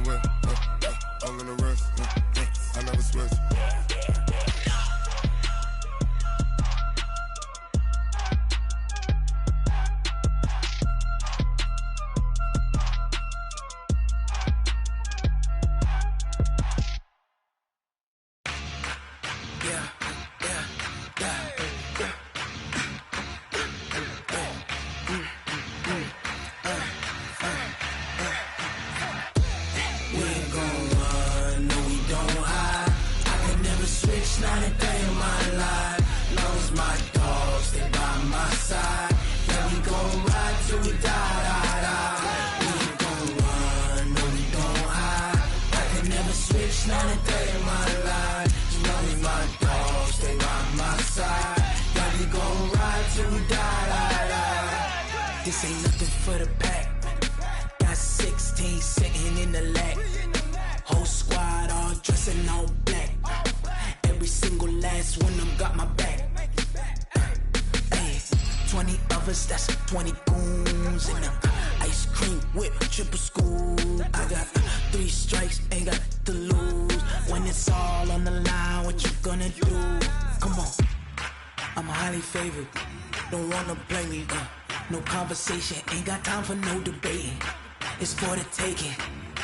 way. I'm in a rush. I never switch. Not a day in my life. Long as my dogs stay by my side. Yeah, we gon' ride till we die. We ain't gon' run, no, we gon' hide. I can never switch, not a day in my life. As long as my dogs stay by my side. Yeah, we gon' ride till we die. This ain't nothing for the pack. Got 16 sitting in the lap. Whole squad all dressing all black. Every single last one of them got my back. Ay, 20 of us, that's 20 goons in them. Ice cream whip, triple scoop. I got 3 strikes, ain't got to lose. When it's all on the line, what you gonna do? Come on, I'm highly favored. Don't wanna play me, no conversation, ain't got time for no debating. It's for the taking,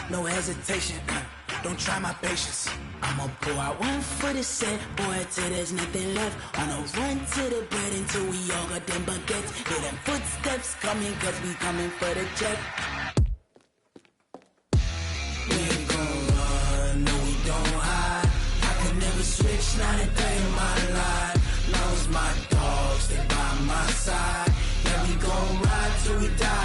no hesitation. Don't try my patience. I'ma pour out one for the set, boy, till there's nothing left. On a run to the bread until we all got them baguettes. Hear them footsteps coming, cause we coming for the check. We ain't gon' run, no, we don't hide. I can never switch, not a day in my life. Long as my dogs stay by my side. Yeah, we gon' ride till we die.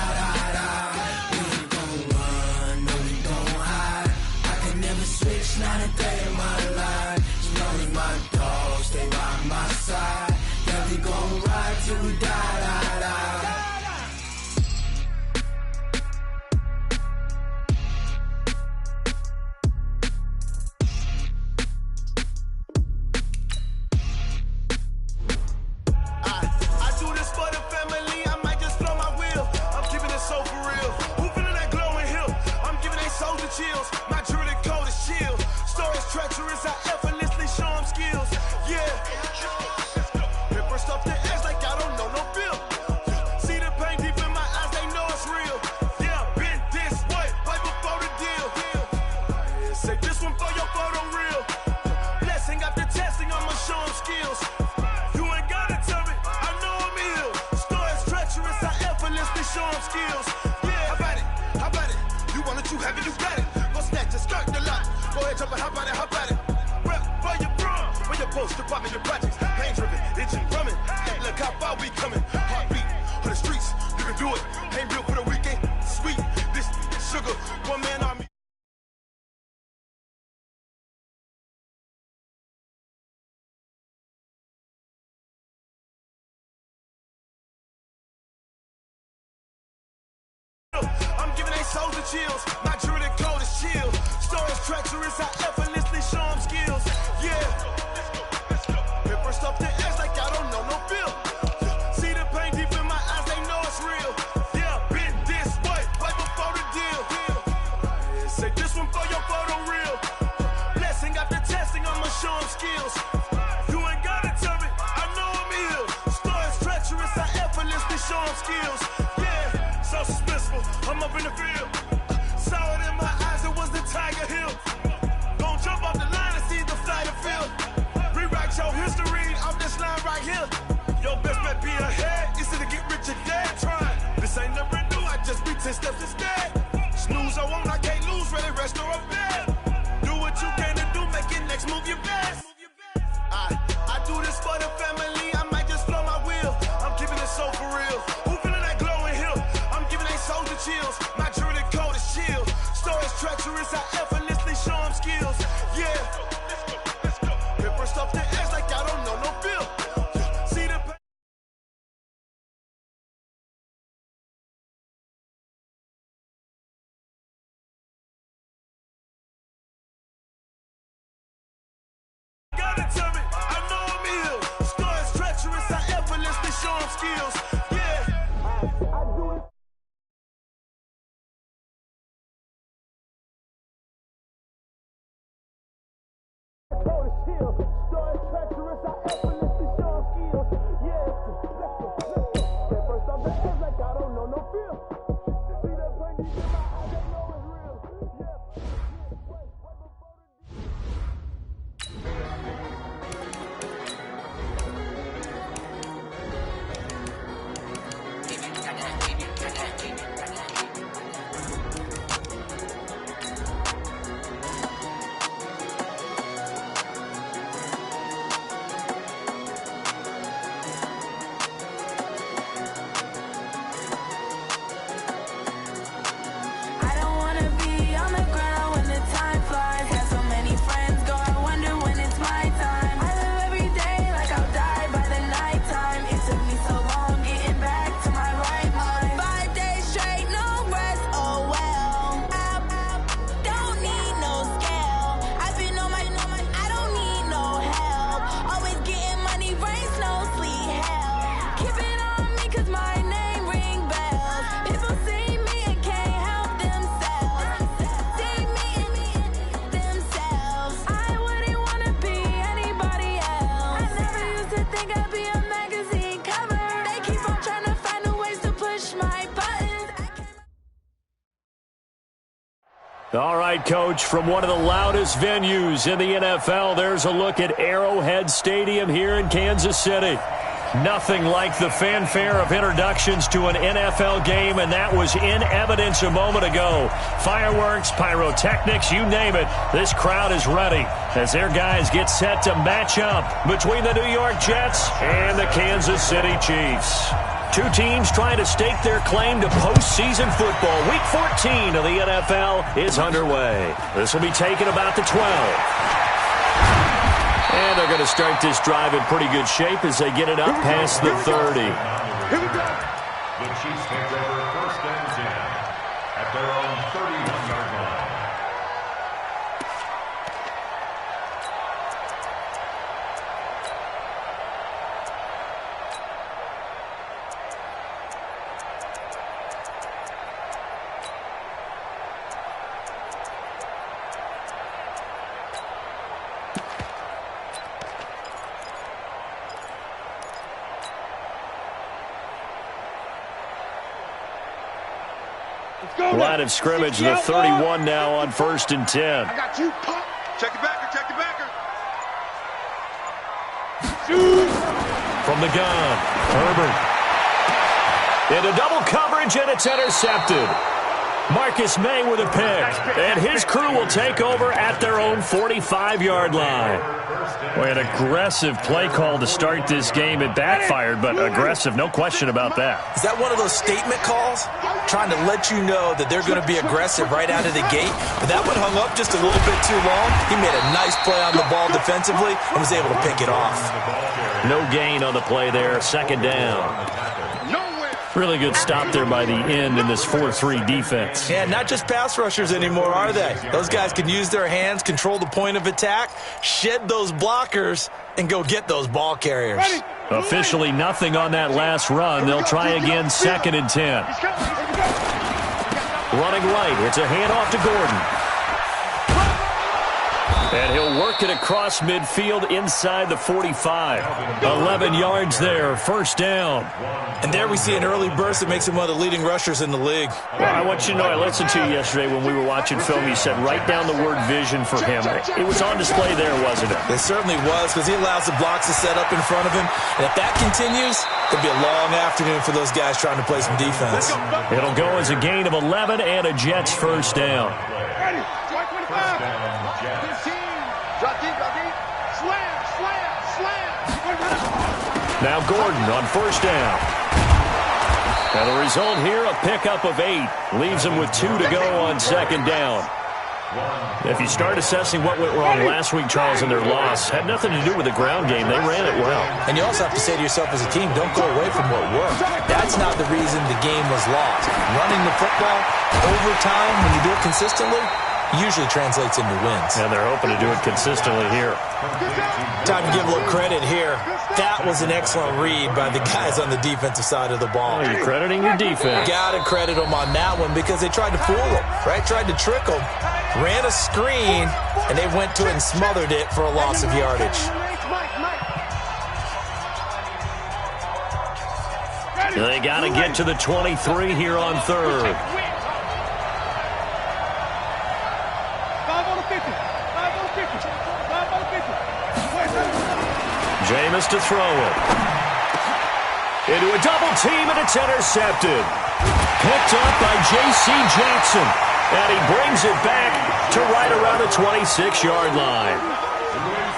We ain't gon' run, no, we don't hide. I can never switch, not a day in my life. As long as my dogs stay by my side. Yeah, we gon' ride till we die. I do this for the family, I might just blow my wheel. I'm keeping it so for real. Who feeling that glowing hill? I'm giving they soldier chills. My jewelry code is chill. Stories treacherous, I effortlessly show them skills. Yeah. Paper stuff the edge like I don't know no bill. See the pain deep in my eyes, they know it's real. Yeah, been this way, right before the deal. Say this one for your photo real. Blessing after testing, I'ma show them skills. You ain't gotta tell me, I know I'm ill. Stories treacherous, I effortlessly show them skills. Yeah, how about it? How about it? You want it, you have it, you got it. Go snatch it, skirt the lot. Go ahead, jump it, how about it, how about it? Rep for your brum, for your post, department, your projects. Pain driven, itching, drumming. Look how far we coming. Heartbeat for the streets, you can do it. Ain't built for the weekend, sweet. This sugar, one man army. I'm giving they soldier chills. My jewelry code is chill. Stories treacherous, I effortlessly show them skills. Yeah. Paper stuff the edge like I don't know no bill. See the pain deep in my eyes, they know it's real. Yeah, been this way, right before the deal. Say this one for your photo real. Blessing after testing, I'ma show them skills. You ain't gotta tell me, I know I'm ill. Stories treacherous, I effortlessly show them skills. Yeah, so suspenseful, I'm up in the field. Saw it in my eyes, it was the Tiger Hill. Gon' jump off the line and see the flight of field. Rewrite your history off this line right here. Your best bet be ahead, easy to get rich or dead. Trying, this ain't never new, I just be 10 steps instead. Snooze I won't, I can't lose, ready, rest or a bed. Do what you can to do, make it next move your best. I do this for the family, I might just blow my wheel. I'm keeping it so for real. Who feeling that glowing hill? I'm giving they soldier chills. My jewelry code is chill. Stories treacherous, I effortlessly show them skills. Yeah. Paper stuff the edge like I don't know no bill. See the gotta tell me, I know I'm ill. Stories treacherous, I effortlessly show them skills. chill. Stories treacherous, I effortlessly show skills. Yeah, let's go. Step first off the edge like I don't know no feel. See that pain deep in my eyes, I know it's real. Yeah, right before All right, Coach, from one of the loudest venues in the NFL, there's a look at Arrowhead Stadium here in Kansas City. Nothing like the fanfare of introductions to an NFL game, and that was in evidence a moment ago. Fireworks, pyrotechnics, you name it. This crowd is ready as their guys get set to match up between the New York Jets and the Kansas City Chiefs. Two teams trying to stake their claim to postseason football. Week 14 of the NFL is underway. This will be taken about the 12. And they're going to start this drive in pretty good shape as they get it up past the 30. Here we go. The Chiefs take over first and 10 at their own 31-yard line. Line of scrimmage, the 31 now on first and 10. I got you, pop. Check it backer, check it backer. From the gun, Herbert. Into double coverage, and it's intercepted. Marcus May with a pick, and his crew will take over at their own 45-yard line. Boy, an aggressive play call to start this game. It backfired, but aggressive, no question about that. Is that one of those statement calls? Trying to let you know that they're going to be aggressive right out of the gate. But that one hung up just a little bit too long. He made a nice play on the ball defensively and was able to pick it off. No gain on the play there, second down. Really good stop there by the end in this 4-3 defense. Yeah, not just pass rushers anymore, are they? Those guys can use their hands, control the point of attack, shed those blockers, and go get those ball carriers. Officially nothing on that last run. They'll try again, second and 10. Running right, it's a handoff to Gordon. And he'll work it across midfield inside the 45. 11 yards there, first down. And there we see an early burst that makes him one of the leading rushers in the league. Well, I want you to know, I listened to you yesterday when we were watching film. You said write down the word vision for him. It was on display there, wasn't it? It certainly was, because he allows the blocks to set up in front of him. And if that continues, it'll be a long afternoon for those guys trying to play some defense. It'll go as a gain of 11 and a Jets first down. First down, Jets. Drop deep, slam, slam, slam. Now Gordon on first down. And the result here, a pickup of 8. Leaves him with 2 to go on second down. If you start assessing what went wrong last week, Charles, in their loss, had nothing to do with the ground game. They ran it well. And you also have to say to yourself as a team, don't go away from what worked. That's not the reason the game was lost. Running the football over time, when you do it consistently, usually translates into wins. And they're hoping to do it consistently here. Time to give a little credit here. That was an excellent read by the guys on the defensive side of the ball. Well, you're crediting your defense. Got to credit them on that one because they tried to fool them, right? Tried to trick them. ran a screen, and they went to it and smothered it for a loss of yardage. They got to get to the 23 here on third. Jameis to throw it. Into a double team, and it's intercepted. Picked up by J.C. Jackson. And he brings it back to right around the 26-yard line.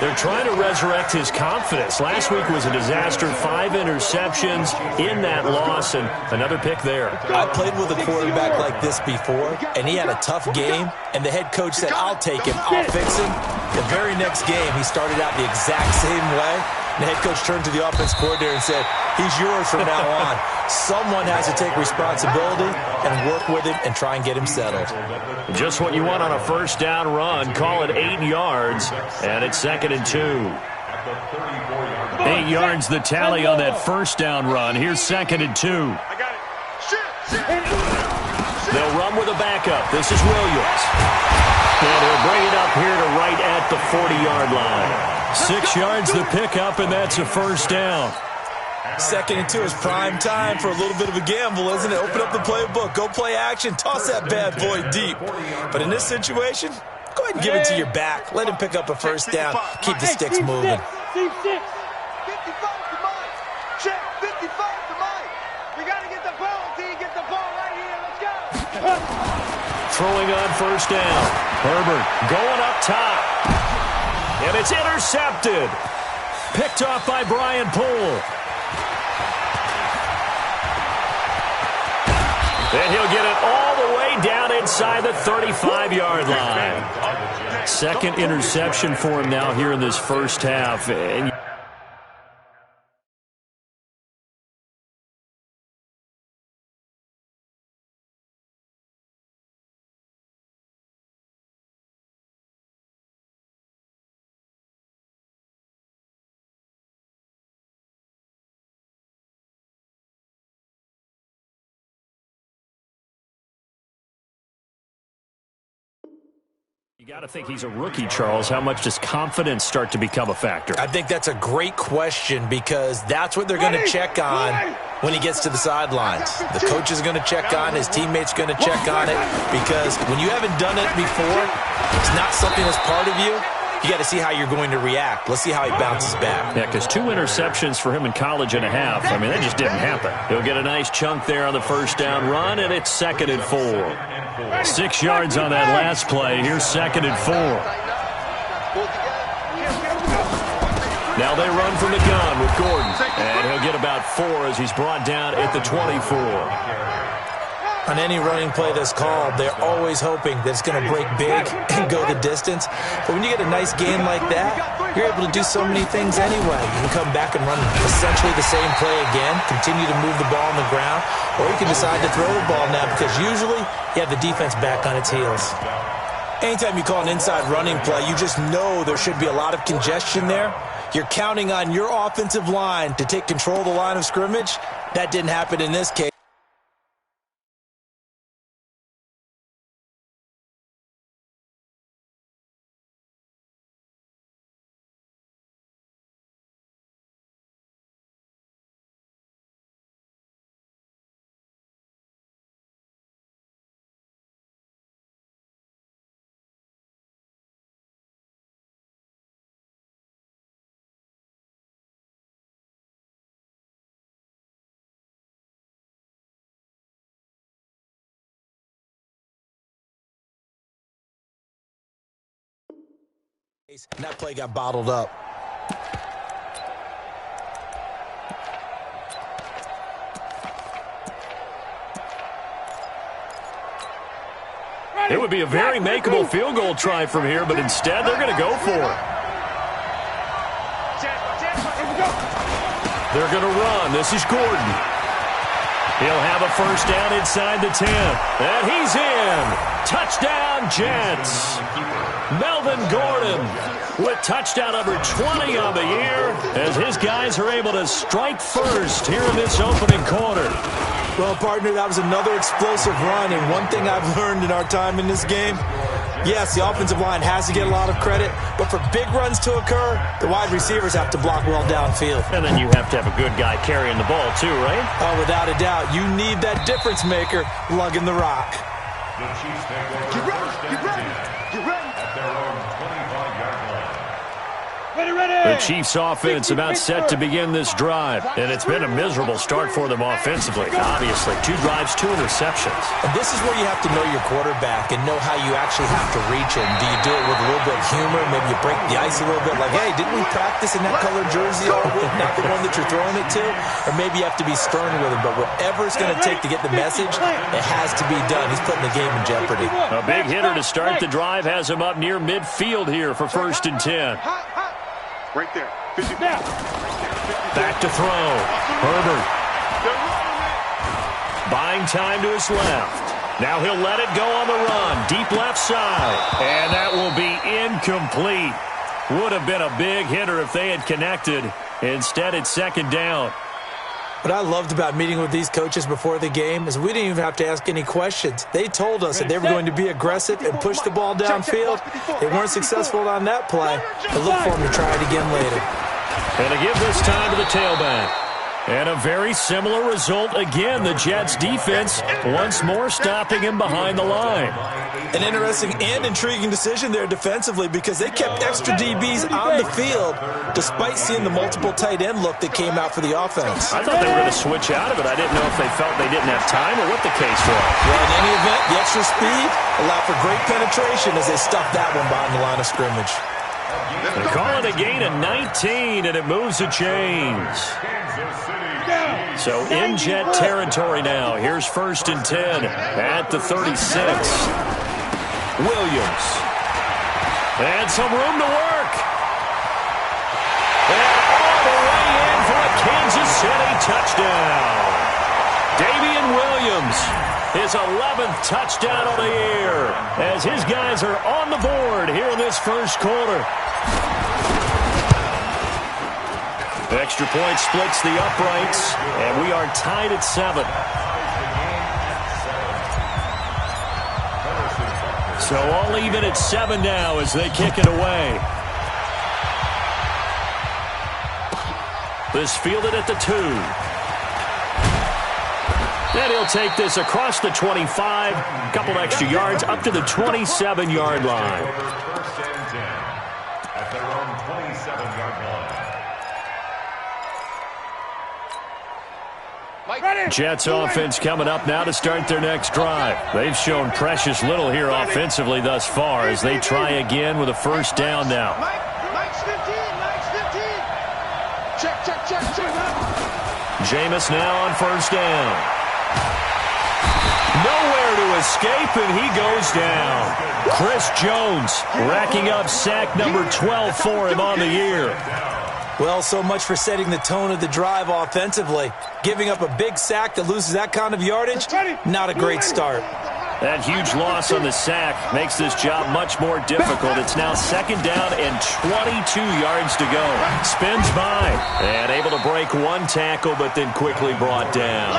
They're trying to resurrect his confidence. Last week was a disaster. 5 interceptions in that loss, and another pick there. I played with a quarterback like this before, and he had a tough game, and the head coach said, I'll take him, I'll fix him. The very next game, he started out the exact same way. The head coach turned to the offense coordinator and said, he's yours from now on. Someone has to take responsibility and work with him and try and get him settled. Just what you want on a first down run. Call it 8 yards, and it's 2nd and 2. 8 yards the tally on that first down run. Here's 2nd and 2. They'll run with a backup. This is Williams. And he'll bring it up here to right at the 40-yard line. 6 yards the pickup, and that's a first down. 2nd and 2 is prime time for a little bit of a gamble, isn't it? Open up the playbook, go play action, toss that bad boy deep. But in this situation, go ahead and give it to your back. Let him pick up a first down. Keep the sticks moving. 55 to Mike. Check, 55 to Mike. We got to get the ball, D. Get the ball right here. Let's go. Throwing on first down. Herbert going up top. And it's intercepted. Picked off by Brian Poole. And he'll get it all the way down inside the 35-yard line. Second interception for him now here in this first half. And you got to think he's a rookie, Charles. How much does confidence start to become a factor? I think that's a great question because that's what they're going to check on when he gets to the sidelines. The coach is going to check on, his teammates going to check on it because when you haven't done it before, it's not something that's part of you. You got to see how you're going to react. Let's see how he bounces back. Yeah, because 2 interceptions for him in college and a half. I mean, that just didn't happen. He'll get a nice chunk there on the first down run, and it's 2nd and 4. 6 yards on that last play. Here's 2nd and 4. Now they run from the gun with Gordon. And he'll get about 4 as he's brought down at the 24. On any running play that's called, they're always hoping that it's going to break big and go the distance. But when you get a nice game like that, you're able to do so many things anyway. You can come back and run essentially the same play again, continue to move the ball on the ground, or you can decide to throw the ball now because usually you have the defense back on its heels. Anytime you call an inside running play, you just know there should be a lot of congestion there. You're counting on your offensive line to take control of the line of scrimmage. That didn't happen in this case. And that play got bottled up. It would be a very makeable field goal try from here, but instead they're going to go for it. They're going to run. This is Gordon. He'll have a first down inside the 10. And he's in. Touchdown, Jets. Melvin Gordon with touchdown number 20 on the year as his guys are able to strike first here in this opening quarter. Well, partner, that was another explosive run, and one thing I've learned in our time in this game, Yes, the offensive line has to get a lot of credit, but for big runs to occur, the wide receivers have to block well downfield. And then you have to have a good guy carrying the ball too, right? Oh, without a doubt. You need that difference maker lugging the rock. The Chiefs take over first and 10 at their own 25-yard line. The Chiefs offense about set to begin this drive, and it's been a miserable start for them offensively. Obviously, 2 drives, 2 interceptions. And this is where you have to know your quarterback and know how you actually have to reach him. Do you do it with a little bit of humor? Maybe you break the ice a little bit, like, hey, didn't we practice in that colored jersey? Not the one that you're throwing it to? Or maybe you have to be stern with him, but whatever it's going to take to get the message, it has to be done. He's putting the game in jeopardy. A big hitter to start the drive has him up near midfield here for first and 10. Right there. 50 now. Back to throw. Herbert. Buying time to his left. Now he'll let it go on the run. Deep left side. And that will be incomplete. Would have been a big hitter if they had connected. Instead, it's second down. What I loved about meeting with these coaches before the game is we didn't even have to ask any questions. They told us that they were going to be aggressive and push the ball downfield. They weren't successful on that play, but look for them to try it again later. And to give this time to the tailback. And a very similar result again. The Jets defense once more stopping him behind the line. An interesting and intriguing decision there defensively because they kept extra DBs on the field despite seeing the multiple tight end look that came out for the offense. I thought they were going to switch out of it. I didn't know if they felt they didn't have time or what the case was. Well, in any event, the extra speed allowed for great penetration as they stuffed that one behind the line of scrimmage. They call it a gain of 19, and it moves the chains. So in Jet territory now. Here's first and 10 at the 36. Williams. And some room to work. And all the way in for a Kansas City touchdown. Damian Williams, his 11th touchdown of the year, as his guys are on the board here in this first quarter. The extra point splits the uprights, and we are tied at 7. So all even at 7 now as they kick it away. This fielded at the 2. Then he'll take this across the 25, a couple extra yards up to the 27-yard line. First and 10 at their own 27-yard line. Jets offense coming up now to start their next drive. They've shown precious little here offensively thus far as they try again with a first down now. Mike's 15. Check. Jameis now on first down. Nowhere to escape, and he goes down. Chris Jones racking up sack number 12 for him on the year. Well, so much for setting the tone of the drive offensively. Giving up a big sack that loses that kind of yardage, not a great start. That huge loss on the sack makes this job much more difficult. It's now second down and 22 yards to go. Spins by and able to break one tackle, but then quickly brought down.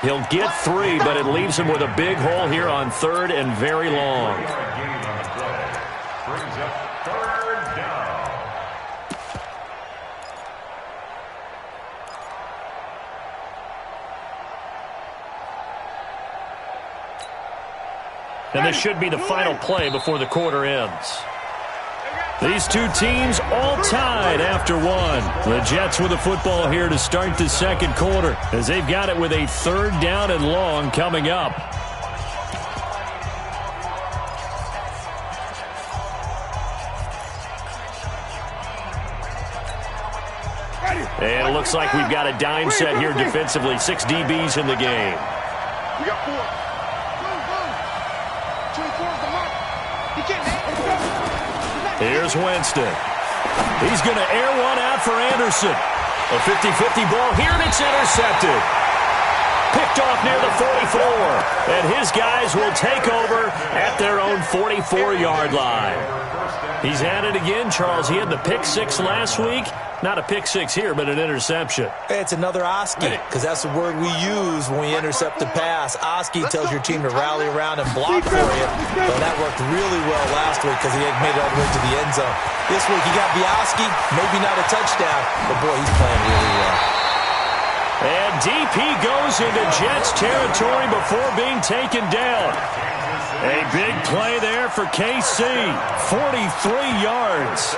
He'll get 3, but it leaves him with a big hole here on third and very long. Brings up third down. And this should be the final play before the quarter ends. These two teams all tied after 1. The Jets with the football here to start the second quarter as they've got it with a third down and long coming up. And it looks like we've got a dime set here defensively. 6 DBs in the game. We got 4. Here's Winston. He's going to air one out for Anderson. A 50-50 ball here, and it's intercepted. Picked off near the 44. And his guys will take over at their own 44-yard line. He's at it again, Charles. He had the pick six last week. Not a pick six here, but an interception. It's another Oski, because that's the word we use when we intercept a pass. Oski tells your team to rally around and block for you. Well, that worked really well last week because he had made it all the way to the end zone. This week he got Oski, maybe not a touchdown, but boy, he's playing really well. And DP goes into Jets territory before being taken down. A big play there for KC. 43 yards.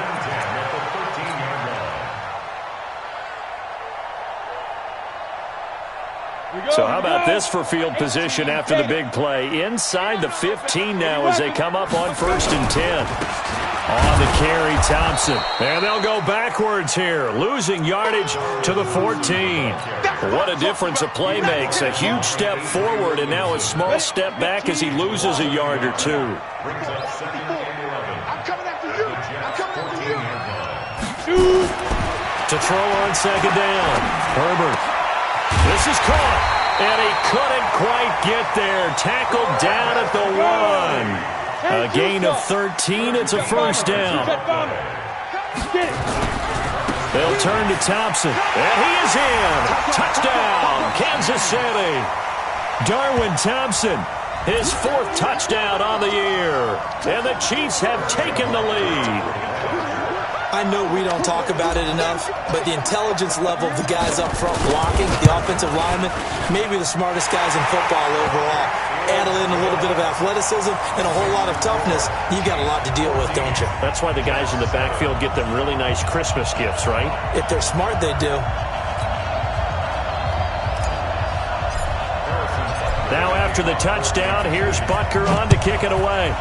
So how about this for field position after the big play? Inside the 15 now as they come up on 1st and 10. On the carry, Thompson. And they'll go backwards here, losing yardage to the 14. What a difference a play makes. A huge step forward and now a small step back as he loses a yard or two. I'm coming after you. I'm coming after you. To throw on 2nd down. Herbert. This is caught. And he couldn't quite get there. Tackled down at the 1. A gain of 13. It's a 1st down. They'll turn to Thompson. And he is in. Touchdown, Kansas City. Darwin Thompson, his 4th touchdown on the year. And the Chiefs have taken the lead. I know we don't talk about it enough, but the intelligence level of the guys up front blocking, the offensive linemen, maybe the smartest guys in football overall. Add in a little bit of athleticism and a whole lot of toughness, you've got a lot to deal with, don't you? That's why the guys in the backfield get them really nice Christmas gifts, right? If they're smart, they do. Now after the touchdown, here's Butker on to kick it away.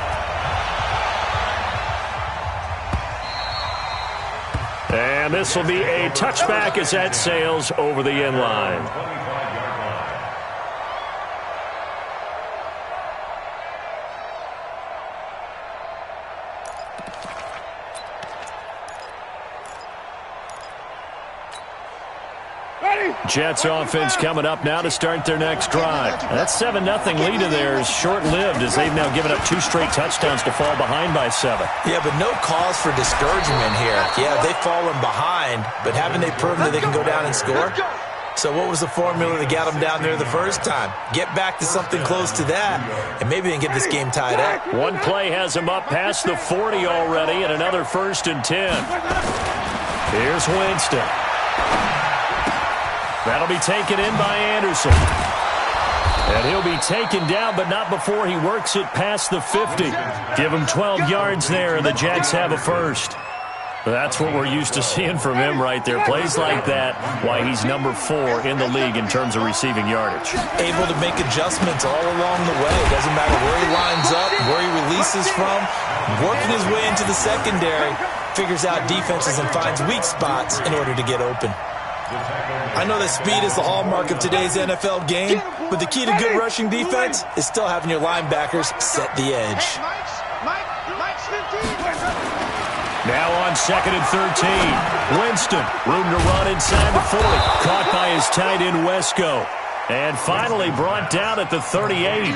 And this will be a touchback as that sails over the end line. Jets offense coming up now to start their next drive. That 7-0 lead of theirs short-lived as they've now given up 2 straight touchdowns to fall behind by 7. Yeah, but no cause for discouragement here. Yeah, they've fallen behind, but haven't they proven that they can go down and score? So what was the formula that got them down there the first time? Get back to something close to that, and maybe they can get this game tied up. One play has them up past the 40 already, and another 1st and 10. Here's Winston. That'll be taken in by Anderson. And he'll be taken down, but not before he works it past the 50. Give him 12 yards there, and the Jets have a 1st. That's what we're used to seeing from him right there. Plays like that, why he's number 4 in the league in terms of receiving yardage. Able to make adjustments all along the way. Doesn't matter where he lines up, where he releases from. Working his way into the secondary, figures out defenses and finds weak spots in order to get open. I know that speed is the hallmark of today's NFL game, but the key to good rushing defense is still having your linebackers set the edge. Now on 2nd and 13. Winston, room to run inside the 40. Caught by his tight end, Wesco. And finally brought down at the 38.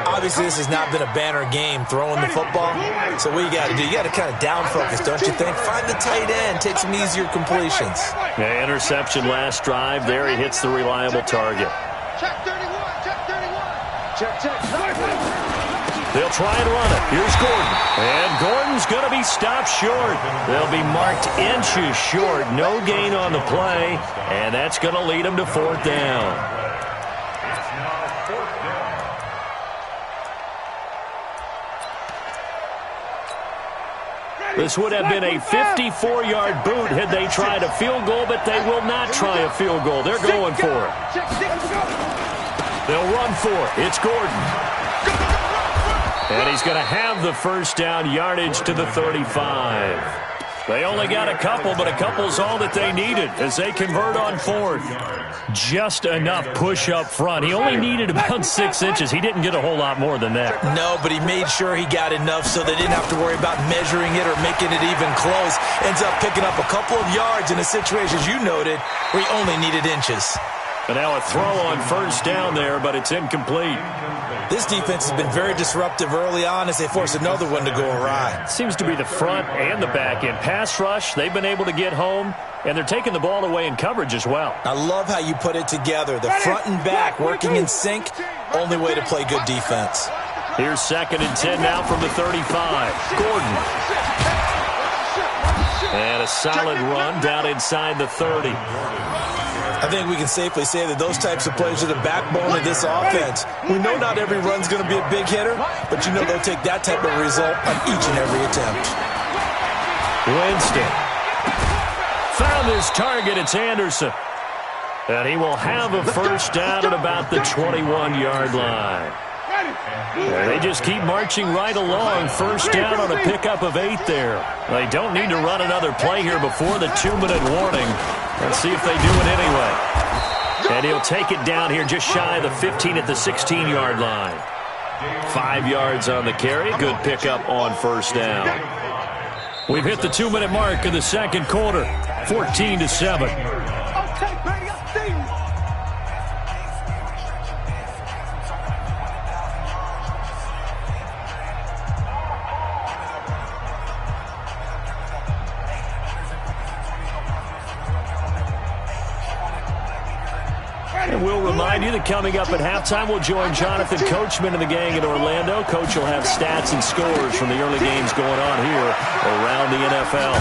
Obviously, this has not been a banner game throwing the football. So what you got to do, you got to kind of down focus, don't you think? Find the tight end, take some easier completions. Yeah, interception last drive. There he hits the reliable target. Check 31, check 31. Check. They'll try and run it. Here's Gordon. And Gordon's going to be stopped short. They'll be marked inches short. No gain on the play. And that's going to lead them to 4th down. This would have been a 54-yard boot had they tried a field goal, but they will not try a field goal. They're going for it. They'll run for it. It's Gordon. And he's going to have the 1st down, yardage to the 35. They only got a couple, but a couple's all that they needed as they convert on 4th. Just enough push up front. He only needed about 6 inches. He didn't get a whole lot more than that. No, but he made sure he got enough so they didn't have to worry about measuring it or making it even close. Ends up picking up a couple of yards in a situation, as you noted, where he only needed inches. And now a throw on first down there, but it's incomplete. This defense has been very disruptive early on as they force another one to go awry. Seems to be the front and the back end. Pass rush, they've been able to get home, and they're taking the ball away in coverage as well. I love how you put it together. The front and back working in sync, only way to play good defense. Here's 2nd and 10 now from the 35. Gordon. And a solid run down inside the 30. I think we can safely say that those types of plays are the backbone of this offense. We know not every run's going to be a big hitter, but you know they'll take that type of result on each and every attempt. Winston. Found his target. It's Anderson. And he will have a first down at about the 21-yard line. And they just keep marching right along. First down on a pickup of 8 there. They don't need to run another play here before the 2-minute warning. Let's see if they do it anyway. And he'll take it down here just shy of the 15 at the 16-yard line. 5 yards on the carry. Good pickup on first down. We've hit the 2-minute mark in the second quarter. 14-7. And we'll remind you that coming up at halftime, we'll join Jonathan Coachman and the gang in Orlando. Coach will have stats and scores from the early games going on here around the NFL.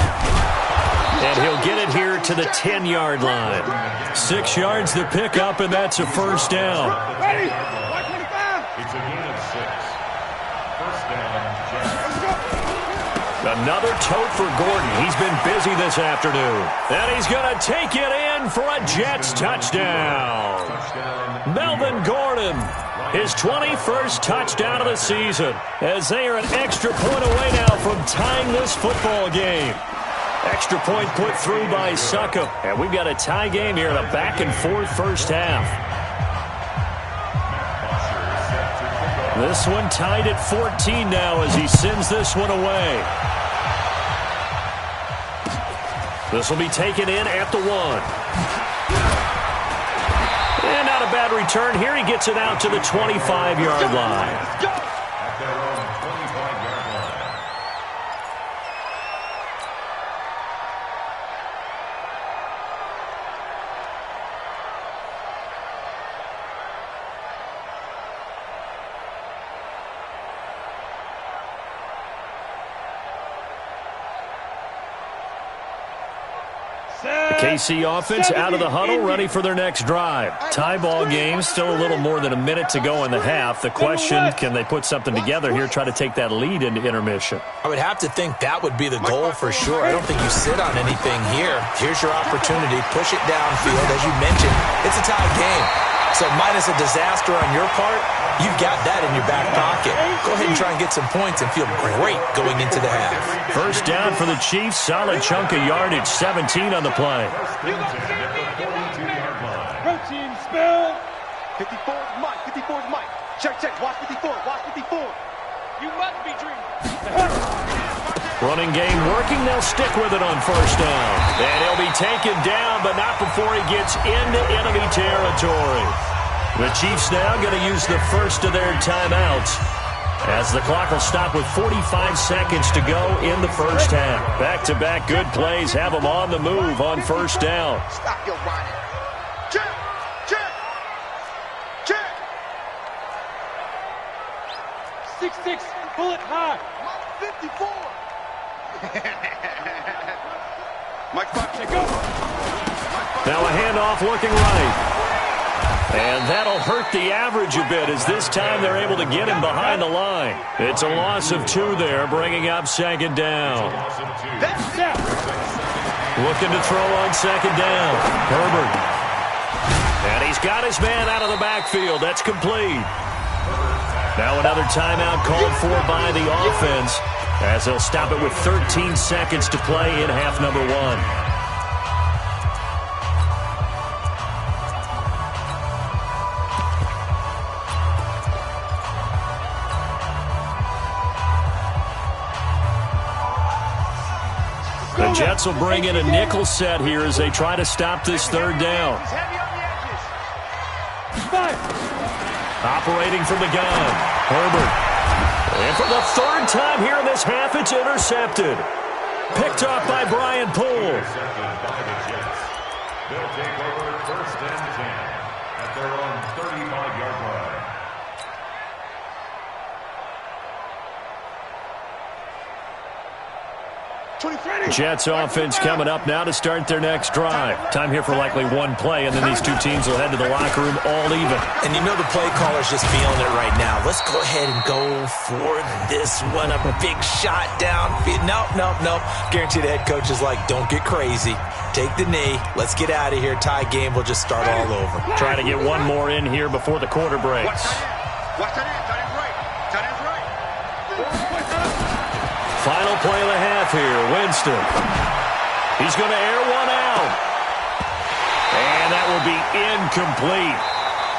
And he'll get it here to the 10-yard line. 6 yards the pickup, and that's a first down. It's a gain of 6. First down, Jets. Another tote for Gordon. He's been busy this afternoon. And he's going to take it in for a Jets touchdown. Melvin Gordon, his 21st touchdown of the season, as they are an extra point away now from tying this football game. Extra point put through by Succop. And we've got a tie game here in a back-and-forth first half. This one tied at 14 now as he sends this one away. This will be taken in at the 1. And not a bad return here. He gets it out to the 25-yard line. At their own 25-yard line. KC offense out of the huddle, ready for their next drive. Tie ball game, still a little more than a minute to go in the half. The question, can they put something together here, try to take that lead into intermission? I would have to think that would be the goal for sure. I don't think you sit on anything here. Here's your opportunity. Push it downfield. As you mentioned, it's a tie game. So minus a disaster on your part, you've got that in your back pocket. Go ahead and try and get some points and feel great going into the half. First down for the Chiefs. Solid chunk of yardage. 17 on the play. Protein spill. 54 Mike. 54 Mike. Check. Watch 54. Watch 54. You must be dreaming. Running game working. They'll stick with it on first down. And he'll be taken down, but not before he gets into enemy territory. The Chiefs now going to use the first of their timeouts, as the clock will stop with 45 seconds to go in the first half. Back-to-back good plays have them on the move on first down. Stop your whining. Check. 6-6. Bullet high. 54. Mike 5, check go. Now a handoff looking right. And that'll hurt the average a bit, as this time they're able to get him behind the line. It's a loss of 2 there, bringing up second down. Looking to throw on second down. Herbert. And he's got his man out of the backfield. That's complete. Now another timeout called for by the offense, as they'll stop it with 13 seconds to play in half number 1. The Jets will bring in a nickel set here as they try to stop this third down. Operating from the gun, Herbert. And for the third time here in this half, it's intercepted. Picked off by Brian Poole. Intercepted by the Jets. They'll take over 1st and 10 at their own 35-yard line. Jets offense coming up now to start their next drive. Time here for likely one play, and then these two teams will head to the locker room all even. And you know the play caller's just feeling it right now. Let's go ahead and go for this one. A big shot down. Nope. Guarantee the head coach is like, don't get crazy. Take the knee. Let's get out of here. Tie game. We'll just start all over. Try to get one more in here before the quarter breaks. Watch that in. Tight end's right. Tight end's right. Final play of the half here. Winston. He's going to air one out. And that will be incomplete.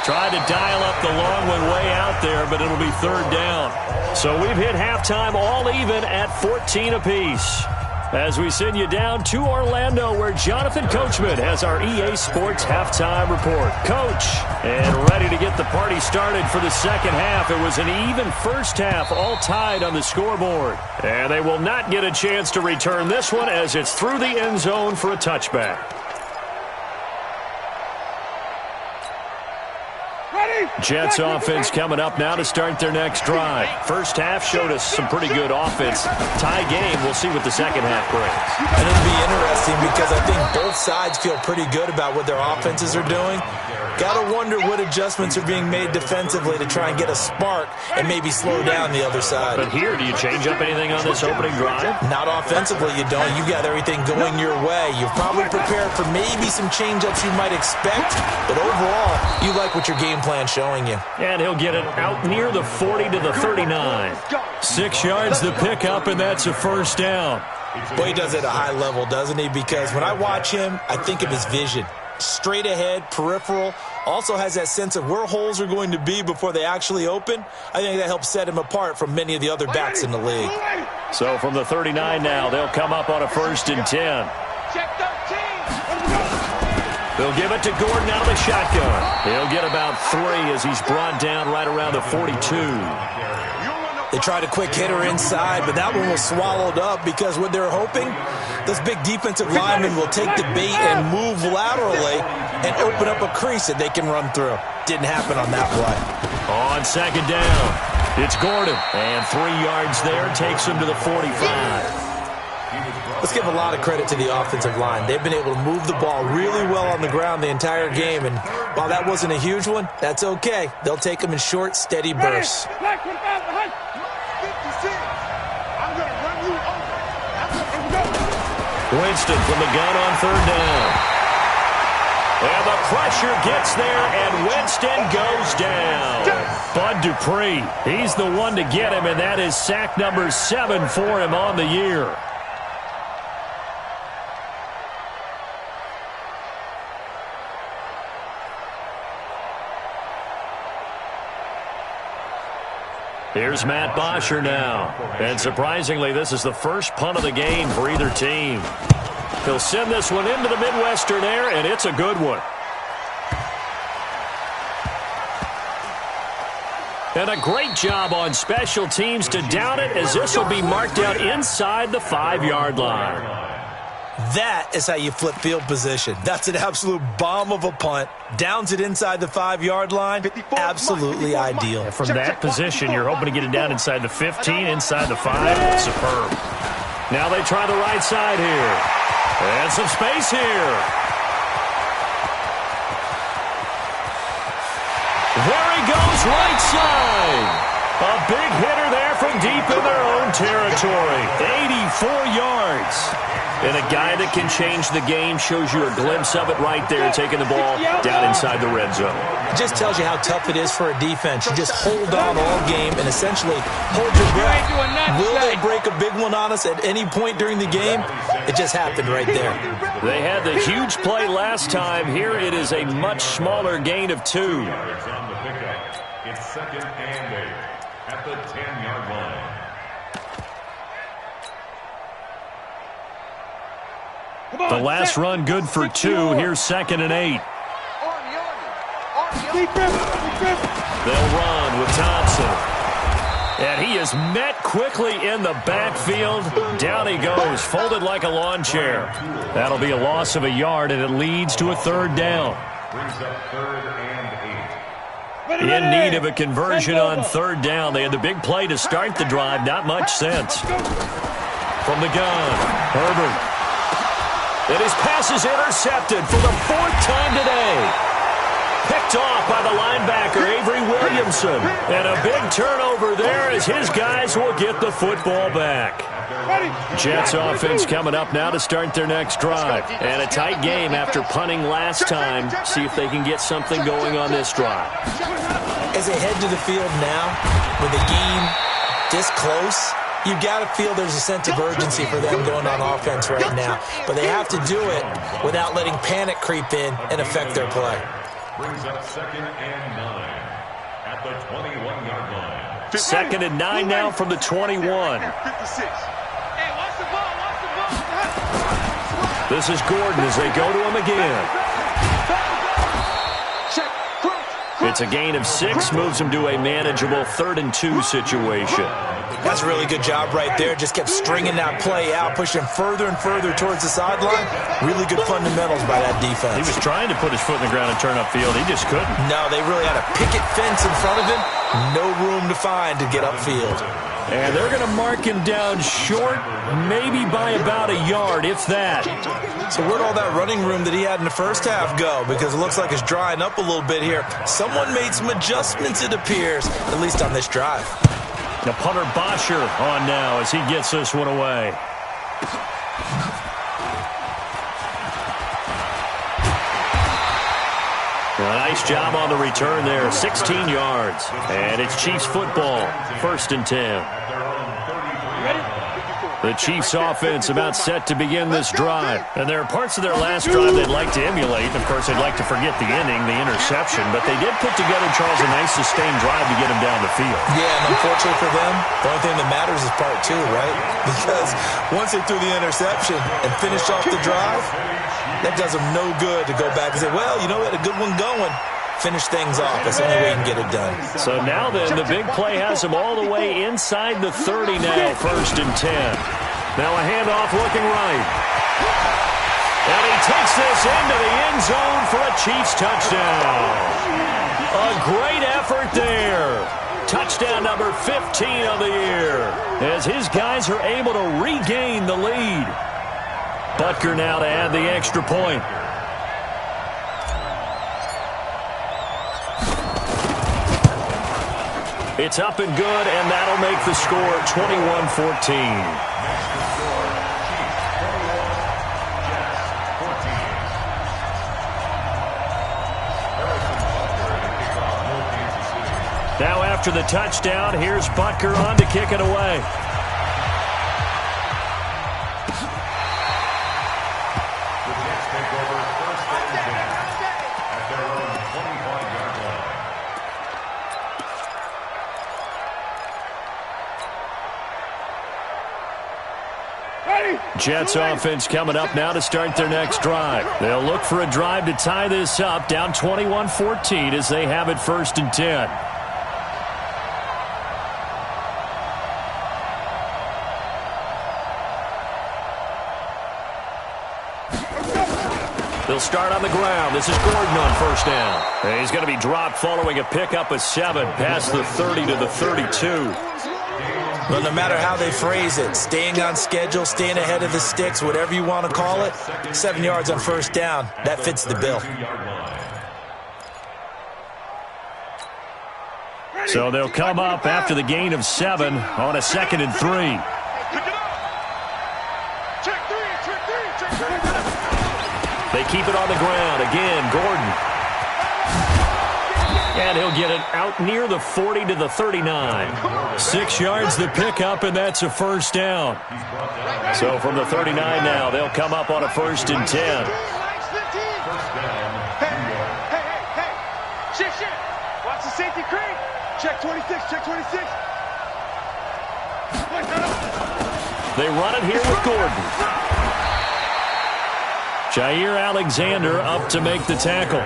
Tried to dial up the long one way out there, but it'll be third down. So we've hit halftime all even at 14 apiece. As we send you down to Orlando, where Jonathan Coachman has our EA Sports halftime report. Coach, and ready to get the party started for the second half. It was an even first half, all tied on the scoreboard. And they will not get a chance to return this one as it's through the end zone for a touchback. Jets offense coming up now to start their next drive. First half showed us some pretty good offense. Tie game, we'll see what the second half brings. And it'll be interesting because I think both sides feel pretty good about what their offenses are doing. Got to wonder what adjustments are being made defensively to try and get a spark and maybe slow down the other side. But here, do you change up anything on this opening drive? Not offensively, you don't. You got everything going your way. You've probably prepared for maybe some change-ups you might expect, but overall, you like what your game plan's showing you. And he'll get it out near the 40 to the 39. 6 yards the pickup, and that's a first down. Boy, he does it at a high level, doesn't he? Because when I watch him, I think of his vision. Straight ahead, peripheral, also has that sense of where holes are going to be before they actually open. I think that helps set him apart from many of the other backs in the league. So from the 39 now, they'll come up on a 1st and 10. Check 13. They'll give it to Gordon out of the shotgun. He'll get about 3 as he's brought down right around the 42. They tried a quick hitter inside, but that one was swallowed up because what they're hoping, those big defensive linemen will take the bait and move laterally and open up a crease that they can run through. Didn't happen on that play. On second down, it's Gordon. And 3 yards there takes him to the 45. Let's give a lot of credit to the offensive line. They've been able to move the ball really well on the ground the entire game, and while that wasn't a huge one, that's okay. They'll take them in short, steady bursts. Winston from the gun on third down. And the pressure gets there, and Winston goes down. Bud Dupree, he's the one to get him, and that is sack number 7 for him on the year. Here's Matt Bosher now. And surprisingly, this is the first punt of the game for either team. He'll send this one into the Midwestern air, and it's a good one. And a great job on special teams to down it, as this will be marked out inside the 5-yard line. That is how you flip field position. That's an absolute bomb of a punt. Downs it inside the 5-yard line. Absolutely ideal. From that position, you're hoping to get it down inside the 15, inside the 5. Superb. Now they try the right side here. And some space here. There he goes, right side. A big hitter there from deep in their own territory. 84 yards. And a guy that can change the game, shows you a glimpse of it right there, taking the ball down inside the red zone. It just tells you how tough it is for a defense. You just hold on all game and essentially hold your breath. Will they break a big one on us at any point during the game? It just happened right there. They had the huge play last time. Here it is a much smaller gain of 2. It's 2nd and 8 at the 10-yard line. The last run good for 2. Here's 2nd and 8. They'll run with Thompson. And he is met quickly in the backfield. Down he goes, folded like a lawn chair. That'll be a loss of a yard, and it leads to a third down. Brings up 3rd and 8. In need of a conversion on third down. They had the big play to start the drive. Not much sense. From the gun, Herbert. And his pass is intercepted for the 4th time today. Picked off by the linebacker, Avery Williamson. And a big turnover there as his guys will get the football back. Jets offense coming up now to start their next drive. And a tight game after punting last time. See if they can get something going on this drive. As they head to the field now, with the game this close, you've got to feel there's a sense of urgency for them going on offense right now. But they have to do it without letting panic creep in and affect their play. Brings up 2nd and 9 at the 21-yard line. 2nd and 9 now from the 21. This is Gordon as they go to him again. It's a gain of 6, moves him to a manageable 3rd and 2 situation. That's a really good job right there. Just kept stringing that play out, pushing him further and further towards the sideline. Really good fundamentals by that defense. He was trying to put his foot in the ground and turn upfield. He just couldn't. No, they really had a picket fence in front of him. No room to find to get upfield. And they're going to mark him down short, maybe by about a yard, if that. So where'd all that running room that he had in the first half go? Because it looks like it's drying up a little bit here. Someone made some adjustments, it appears, at least on this drive. The punter Bosher on now as he gets this one away. A nice job on the return there, 16 yards. And it's Chiefs football, 1st and 10. The Chiefs offense about set to begin this drive. And there are parts of their last drive they'd like to emulate. Of course, they'd like to forget the ending, the interception. But they did put together, Charles, a nice sustained drive to get them down the field. Yeah, and unfortunately for them, the only thing that matters is part 2, right? Because once they threw the interception and finished off the drive, that does them no good to go back and say, well, you know, we had a good one going. Finish things off. That's the only way you can get it done. So now then, the big play has them all the way inside the 30 now, 1st and 10. Now a handoff looking right. And he takes this into the end zone for a Chiefs touchdown. A great effort there. Touchdown number 15 of the year as his guys are able to regain the lead. Butker now to add the extra point. It's up and good, and that'll make the score 21-14. Now after the touchdown, here's Butker on to kick it away. Jets offense coming up now to start their next drive. They'll look for a drive to tie this up, down 21-14 as they have it 1st and 10. They'll start on the ground. This is Gordon on 1st down. And he's going to be dropped following a pickup of 7 past the 30 to the 32. Well, no matter how they phrase it, staying on schedule, staying ahead of the sticks, whatever you want to call it, 7 yards on 1st down, that fits the bill. So they'll come up after the gain of 7 on a 2nd and 3. They keep it on the ground. Again, Gordon. And he'll get it out near the 40 to the 39. 6 yards the pickup, and that's a 1st down. So from the 39 now, they'll come up on a 1st and 10. Hey. Shit. Watch the safety creep. Check 26, check 26. They run it here with Gordon. Jair Alexander up to make the tackle.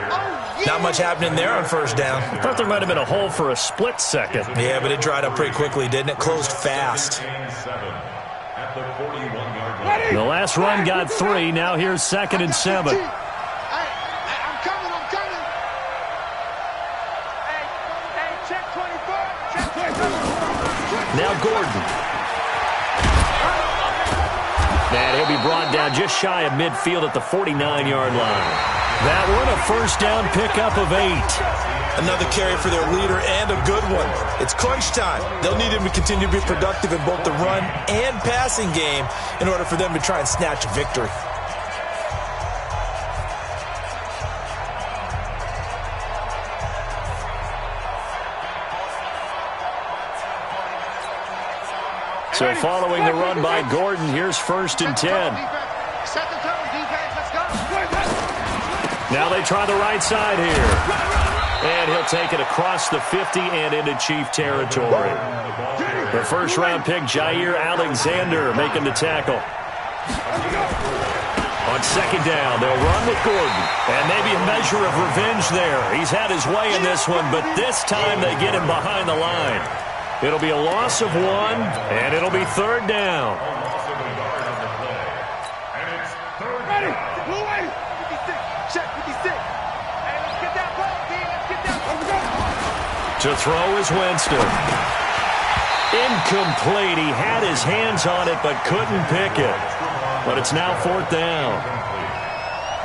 Not much happening there on first down. I thought there might have been a hole for a split second. Yeah, but it dried up pretty quickly, didn't it? Closed fast. The last run got 3. Now here's 2nd and 7. I'm coming. Hey, check 24. Now Gordon. And he'll be brought down just shy of midfield at the 49-yard line. That one, a first down pickup of 8. Another carry for their leader and a good one. It's crunch time. They'll need him to continue to be productive in both the run and passing game in order for them to try and snatch a victory. So following the run by Gordon, here's 1st and 10. Now they try the right side here. And he'll take it across the 50 and into Chief territory. The first-round pick, Jair Alexander, making the tackle. On 2nd down, they'll run with Gordon. And maybe a measure of revenge there. He's had his way in this one, but this time they get him behind the line. It'll be a loss of 1, and it'll be 3rd down. Ready. Blue way. 56. Check 56. Hey, let's get that ball, King. Let's get that ball. To throw is Winston. Incomplete. He had his hands on it, but couldn't pick it. But it's now 4th down.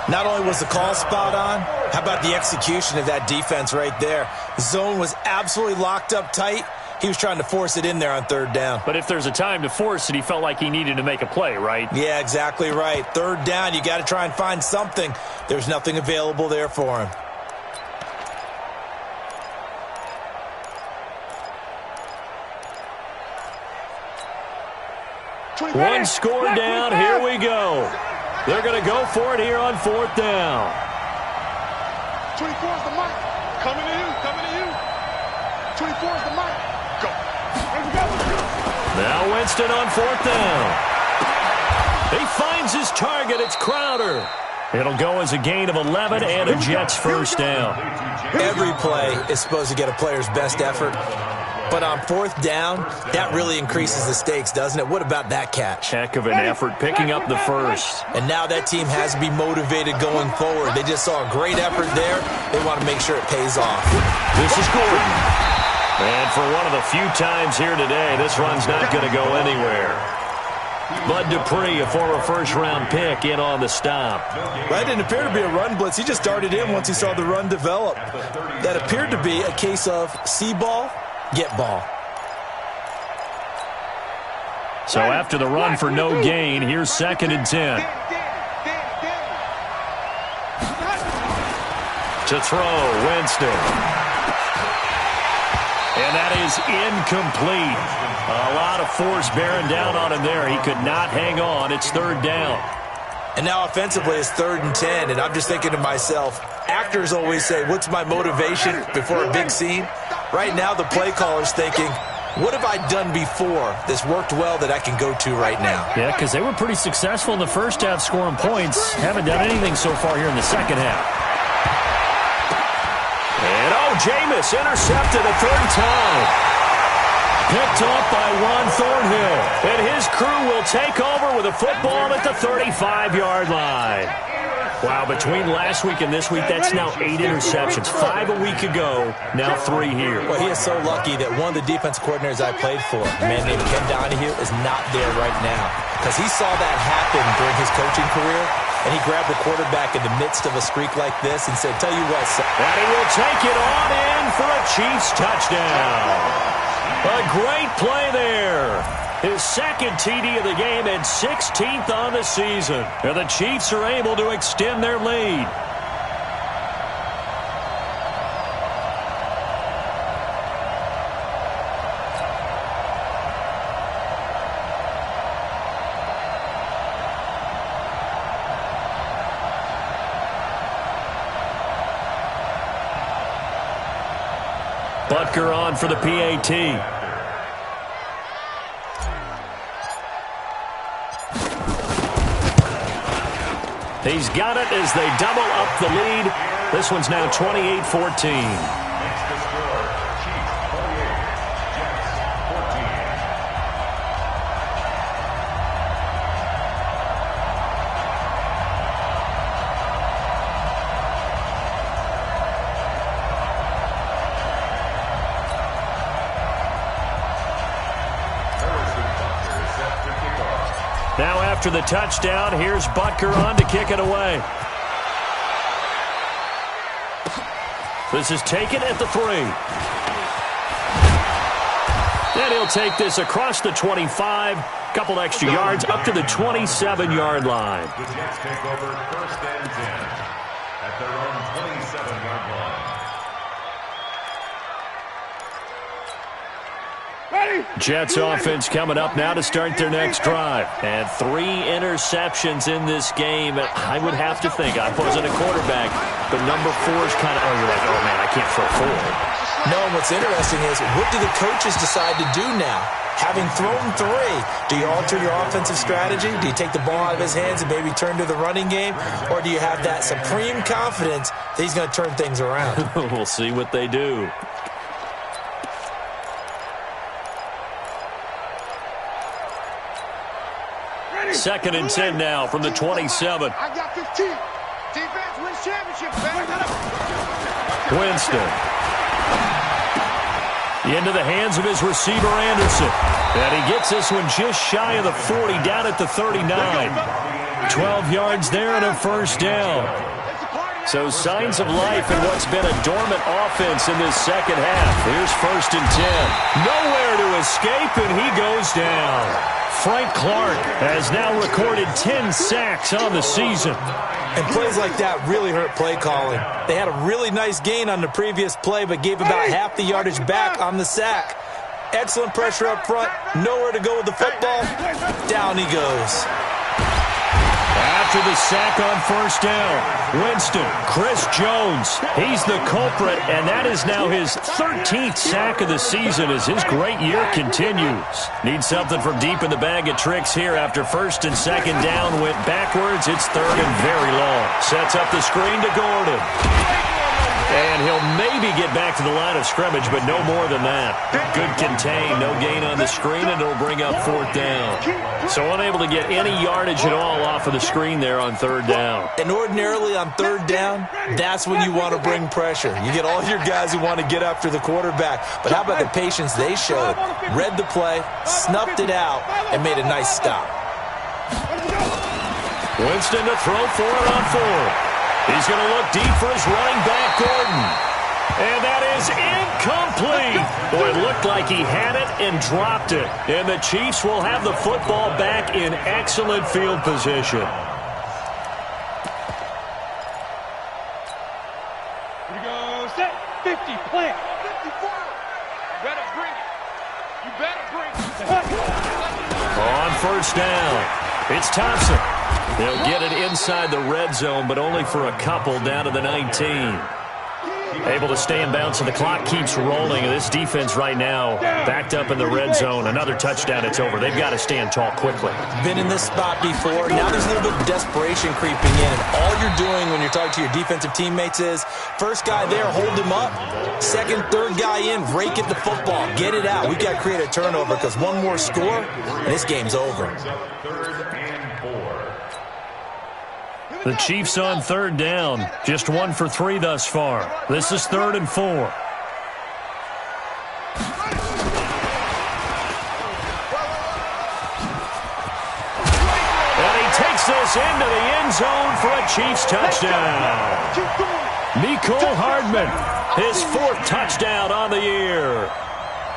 Not only was the call spot on, how about the execution of that defense right there? The zone was absolutely locked up tight. He was trying to force it in there on 3rd down. But if there's a time to force it, he felt like he needed to make a play, right? Yeah, exactly right. 3rd down, you got to try and find something. There's nothing available there for him. One score down. Here we go. They're going to go for it here on 4th down. 24 is the mic. Coming to you. 24 is the mic. Go. Now Winston on 4th down. He finds his target. It's Crowder. It'll go as a gain of 11 and a Jets first down. Every play is supposed to get a player's best effort. But on 4th down, that really increases the stakes, doesn't it? What about that catch? Heck of an effort picking up the first. And now that team has to be motivated going forward. They just saw a great effort there. They want to make sure it pays off. This is Gordon. And for one of the few times here today, this run's not going to go anywhere. Bud Dupree, a former first-round pick, in on the stop. That didn't appear to be a run blitz. He just darted in once he saw the run develop. That appeared to be a case of see ball, get ball. So after the run for no gain, here's 2nd and 10. To throw, Winston. And that is incomplete. A lot of force bearing down on him there. He could not hang on. It's 3rd down. And now offensively it's 3rd and 10. And I'm just thinking to myself, actors always say, what's my motivation before a big scene? Right now the play caller's thinking, what have I done before that's worked well that I can go to right now? Yeah, because they were pretty successful in the first half scoring points. Haven't done anything so far here in the second half. And Jameis intercepted a 3rd time. Picked off by Juan Thornhill. And his crew will take over with a football at the 35-yard line. Wow, between last week and this week, that's now 8 interceptions. 5 a week ago, now 3 here. Well, he is so lucky that one of the defense coordinators I played for, a man named Ken Donahue, is not there right now. Because he saw that happen during his coaching career, and he grabbed the quarterback in the midst of a streak like this and said, tell you what, son. And he will take it on in for a Chiefs touchdown. A great play there. His 2nd TD of the game and 16th on the season. And the Chiefs are able to extend their lead. Butker on for the PAT. He's got it as they double up the lead. This one's now 28-14. Makes the score Chiefs 48, Jets 14. Now after the touchdown, here's Butker on to kick it away. This is taken at the 3. And he'll take this across the 25. Couple extra yards up to the 27-yard line. The Jets take over 1st and 10 at their own 27-yard line. Jets offense coming up now to start their next drive. And 3 interceptions in this game. I would have to think, I wasn't a quarterback, but number 4 is kind of, you're like, oh man, I can't throw 4. No, and what's interesting is, what do the coaches decide to do now? Having thrown 3, do you alter your offensive strategy? Do you take the ball out of his hands and maybe turn to the running game? Or do you have that supreme confidence that he's going to turn things around? We'll see what they do. Second and 10 now from the 27. I got 15. Defense wins championship, baby. Winston. Into the hands of his receiver, Anderson. And he gets this one just shy of the 40, down at the 39. 12 yards there and a first down. So signs of life in what's been a dormant offense in this second half. Here's 1st and 10. Nowhere to escape, and he goes down. Frank Clark has now recorded 10 sacks on the season. And plays like that really hurt play calling. They had a really nice gain on the previous play, but gave about half the yardage back on the sack. Excellent pressure up front. Nowhere to go with the football. Down he goes. After the sack on first down, Winston, Chris Jones, he's the culprit, and that is now his 13th sack of the season as his great year continues. Needs something from deep in the bag of tricks here after 1st and 2nd down went backwards. It's 3rd and very long. Sets up the screen to Gordon. And he'll maybe get back to the line of scrimmage, but no more than that. Good contain, no gain on the screen, and it'll bring up 4th down. So unable to get any yardage at all off of the screen there on 3rd down. And ordinarily on 3rd down, that's when you want to bring pressure. You get all your guys who want to get after the quarterback. But how about the patience they showed? Read the play, snuffed it out, and made a nice stop. Winston to throw for it on 4th. He's going to look deep for his running back, Gordon. And that is incomplete. Boy, it looked like he had it and dropped it. And the Chiefs will have the football back in excellent field position. Here we go, set, 50, plant, 54. You better bring it. You better bring it. On first down, it's Thompson. They'll get it inside the red zone, but only for a couple down to the 19. Able to stay in bounds, and the clock keeps rolling. This defense right now backed up in the red zone. Another touchdown, it's over. They've got to stand tall quickly. Been in this spot before. Now there's a little bit of desperation creeping in. And all you're doing when you're talking to your defensive teammates is, first guy there, hold him up. Second, third guy in, rake at the football. Get it out. We've got to create a turnover because one more score, and this game's over. 3rd and 4. The Chiefs on 3rd down. Just 1 for 3 thus far. This is 3rd and 4. And he takes this into the end zone for a Chiefs touchdown. Mecole Hardman, his 4th touchdown on the year.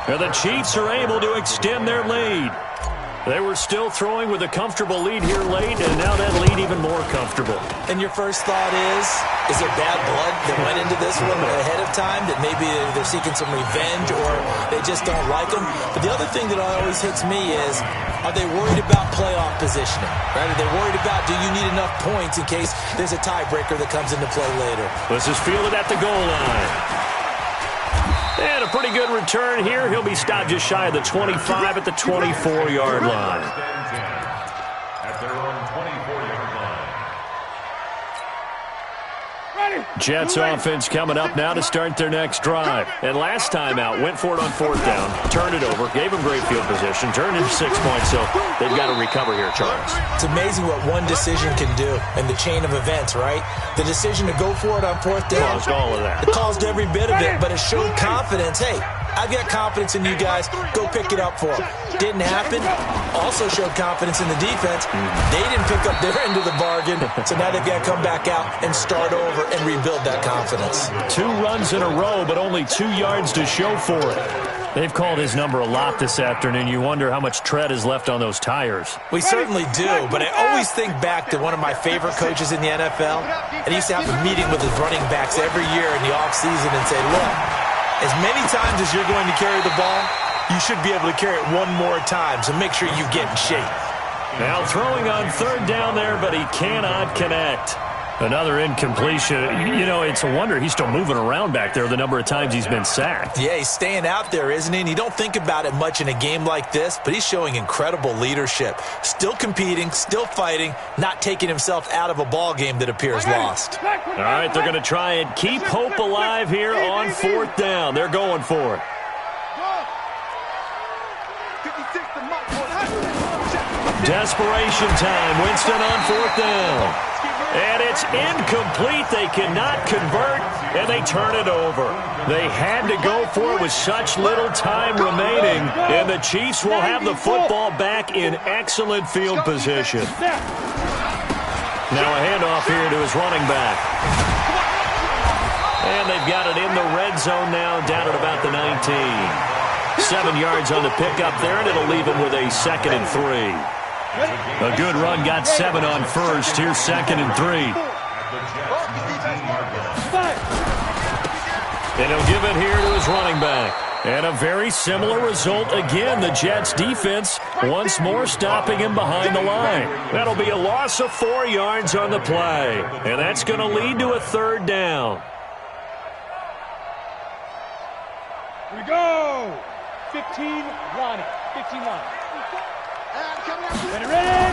And the Chiefs are able to extend their lead. They were still throwing with a comfortable lead here late, and now that lead even more comfortable. And your first thought is there bad blood that went into this one ahead of time, that maybe they're seeking some revenge or they just don't like them? But the other thing that always hits me is, are they worried about playoff positioning? Right? Are they worried about, do you need enough points in case there's a tiebreaker that comes into play later? This is fielded at the goal line. And a pretty good return here. He'll be stopped just shy of the 25 at the 24-yard line. At their own 24-yard line. Jets offense coming up now to start their next drive. And last time out, went for it on 4th down, turned it over, gave them great field position, turned into 6 points, so they've got to recover here, Charles. It's amazing what one decision can do in the chain of events, right? The decision to go for it on 4th down. Caused all of that. It caused every bit of it, but it showed confidence. Hey, I've got confidence in you guys. Go pick it up for them. Didn't happen. Also showed confidence in the defense. They didn't pick up their end of the bargain, so now they've got to come back out and start over and rebuild that confidence. 2 runs in a row, but only 2 yards to show for it. They've called his number a lot this afternoon. You wonder how much tread is left on those tires. We certainly do, but I always think back to one of my favorite coaches in the NFL, and he used to have a meeting with his running backs every year in the offseason and say, look, as many times as you're going to carry the ball, you should be able to carry it one more time, so make sure you get in shape. Now throwing on 3rd down there, but he cannot connect. Another incompletion. You know, it's a wonder he's still moving around back there the number of times he's been sacked. Yeah, he's staying out there, isn't he? And you don't think about it much in a game like this, but he's showing incredible leadership. Still competing, still fighting, not taking himself out of a ball game that appears lost. All right, they're going to try and keep hope alive here on 4th down. They're going for it. Desperation time. Winston on 4th down. And it's incomplete. They cannot convert, and they turn it over. They had to go for it with such little time remaining, and the Chiefs will have the football back in excellent field position. Now a handoff here to his running back. And they've got it in the red zone now, down at about the 19. 7 yards on the pickup there, and it'll leave him with a 2nd and 3. A good run, got 7 on 1st. Here's 2nd and 3. And he'll give it here to his running back. And a very similar result again. The Jets defense once more stopping him behind the line. That'll be a loss of 4 yards on the play. And that's going to lead to a 3rd down. Here we go. 15 line. 15 line. Ready.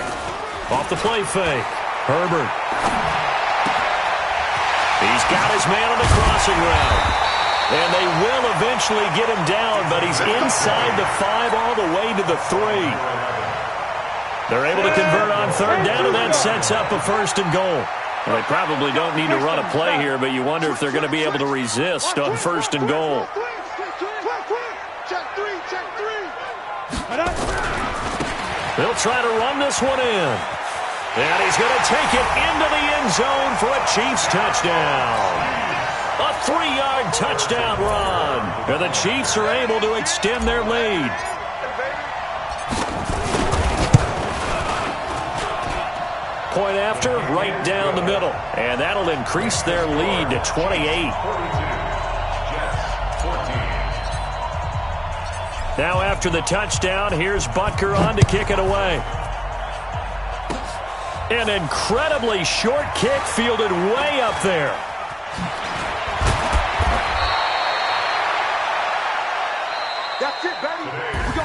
Off the play fake. Herbert. He's got his man on the crossing route. And they will eventually get him down, but he's inside the 5 all the way to the 3. They're able to convert on 3rd down, and that sets up a 1st and goal. Well, they probably don't need to run a play here, but you wonder if they're going to be able to resist on 1st and goal. They'll try to run this one in. And he's going to take it into the end zone for a Chiefs touchdown. A 3-yard touchdown run. And the Chiefs are able to extend their lead. Point after, right down the middle. And that'll increase their lead to 28. Now after the touchdown, here's Butker on to kick it away. An incredibly short kick fielded way up there. That's it, baby. We go.